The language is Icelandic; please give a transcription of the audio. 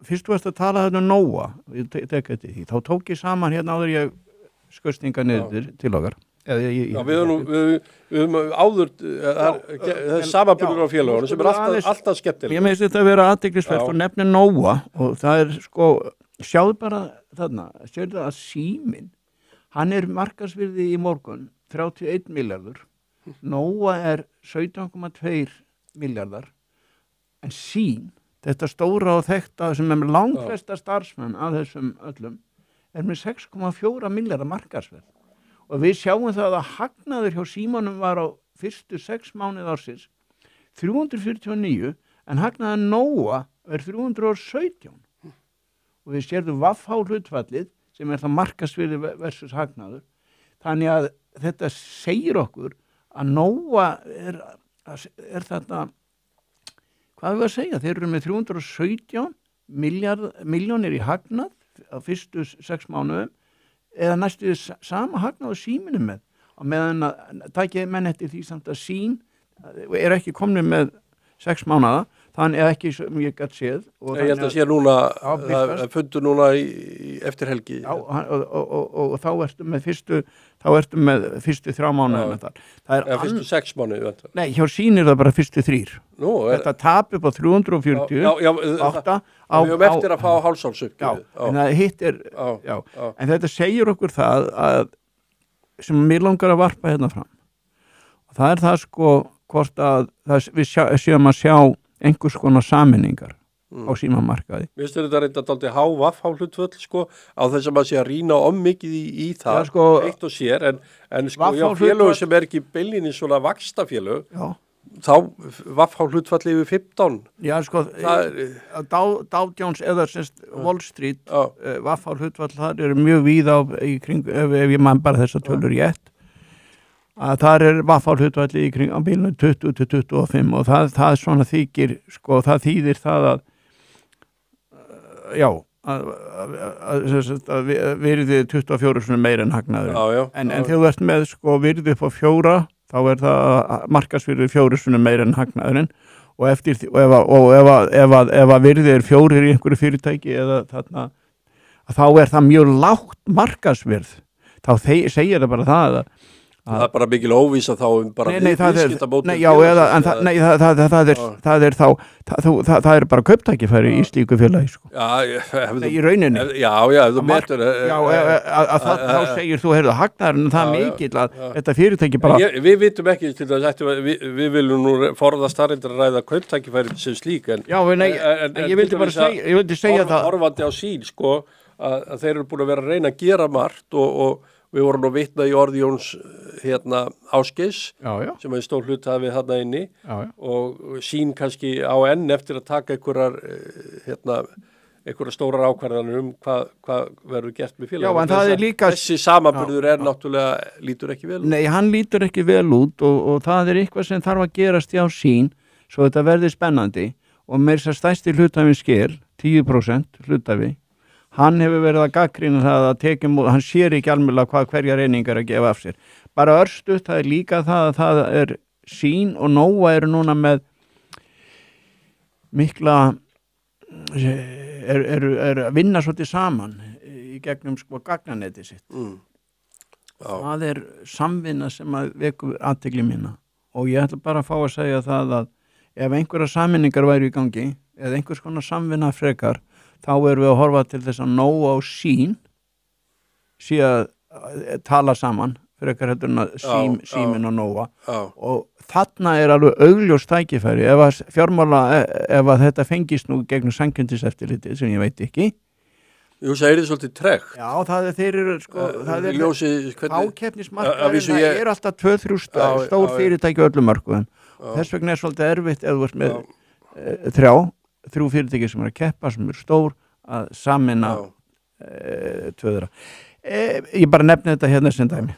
Fyrst þú varst að tala þetta Nóa, tek eftir því, þá tók ég saman hérna áður ég sköstinga niður til okkar. Já, við höfum áður, það er samanburður á félagunum sem alltaf skemmtileg. Ég meðist þetta að vera athyglisvert og nefni Nóa og það sko, sjáðu bara þarna, sérðu að Síminn, hann markaðsvirði í morgun 31 milljarður, Nóa 17,2 milljarðar, en Sín, þetta stóra og þekkta sem langflesta starfsmenn að þessum öllum, með 6,4 milljarðar markaðsverð. Og við sjáum það að hagnaður hjá Símanum var á fyrstu 6 mánuði ársins 349 en hagnaður Nóa 317. Og við sérðum VFH hlutfallið sem það markaðsvirði versus hagnaður. Þannig að þetta segir okkur að Nóa þetta, hvað við að segja, þeir eru með 317 milljónir í hagnað á fyrstu 6 mánuðum eða næstu sama hagnað og Síminn með og meðan að takið menn eftir því samt að Sín ekki komni með 6 mánaða þannig að ekki sem ég gætt séð og ég held að sé núna að fundu núna eftir helgi og þá ertu með fyrstu 3 mánuðum fyrstu 6 mánuði nei, hjá Sín það bara fyrstu 3 þetta tap upp á 340 8 við höfum eftir að fá hálfsálsuppgjöf en það hitt en þetta segir okkur það að sem mér langar að varpa hérna fram og það það sko hvort að við séum að sjá einhvers konar sameiningar á símamarkaði. Mér finnst þetta reynda dálítið VFH hlutföll sko á þess að maður sé að rýna mikið í það sko, eitt og sér en sko já félög sem ekki beinlínis svona vaxtafélög þá VFH hlutfall yfir 15 já sko Dow Jones eða semst Wall Street VFH hlutfall þar mjög víða í kring ef ég man bara þessa tölur rétt að þar VFH hlutfalli í kring á bilinu 20 til 25 og það svona þykir sko það þýðir það að já að virði 24 svona meira en hagnaður en þegar þú ert með sko virði upp á 4 þá það markaðsvirði 4 svona meira en hagnaðurinn og eftir ef að virði 4 í einhverju fyrirtæki eða þarna þá það mjög lágt markaðsvirð þá segir það bara það að það bara mikil óvísa þá bara viðskiptabótum það bara kauptækifæri í slíku félagi sko. Í rauninni ef þú metur þá segir þú hagnaðurinn það mikill að þetta fyrirtæki bara við vitum ekki til þess að við viljum nú forðast þar að ræða kauptækifæri sem slík en ég vildi segja það horfandi á Sín sko að þeir eru búin að vera að reyna að gera margt og við vorum nú vitnað í orði Jóns Ásgeirs sem er stór hlut við þarna inni og Sín kannski á enn eftir að taka einhverjar stórar ákvarðanir hvað verður gert með félaginu. Þessi samanburður náttúrulega lítur ekki vel út. Nei, hann lítur ekki vel út og það eitthvað sem þarf að gerast hjá Sín svo þetta verði spennandi og meira þess að stærsti hluthafi Sker 10% hluthafi hann hefur verið að gagnrýna það að hann sér ekki almennilega hverja reyningar að gefa af sér. Bara örstutt, það líka það að það Sín og Nóa núna með mikla að vinna svolítið saman í gegnum sko gagnaneti sitt. Það samvinna sem að vekur athygli mína og ég ætla bara að fá að segja það að ef einhverja samvinningar væri í gangi eða einhvers konar samvinna frekar þá erum við að horfa til þess að Nóa og Sín sé að tala saman frekar heldur en að Síminn og Nóa og þarna alveg augljós tækifæri ef að þetta fengist nú gegnum sanngirniseftirlitið sem ég veit ekki Jú, það svolítið tregt. Já, þeir eru sko, ákeppnismarkaðurinn alltaf 2-3 stór fyrirtæki öllum mörkuðum. Þess vegna svolítið erfitt ef þú ert með 3 fyrirtæki sem að keppa, sem stór, að sameina 2 þeirra. Ég bara nefni þetta hérna sem dæmi.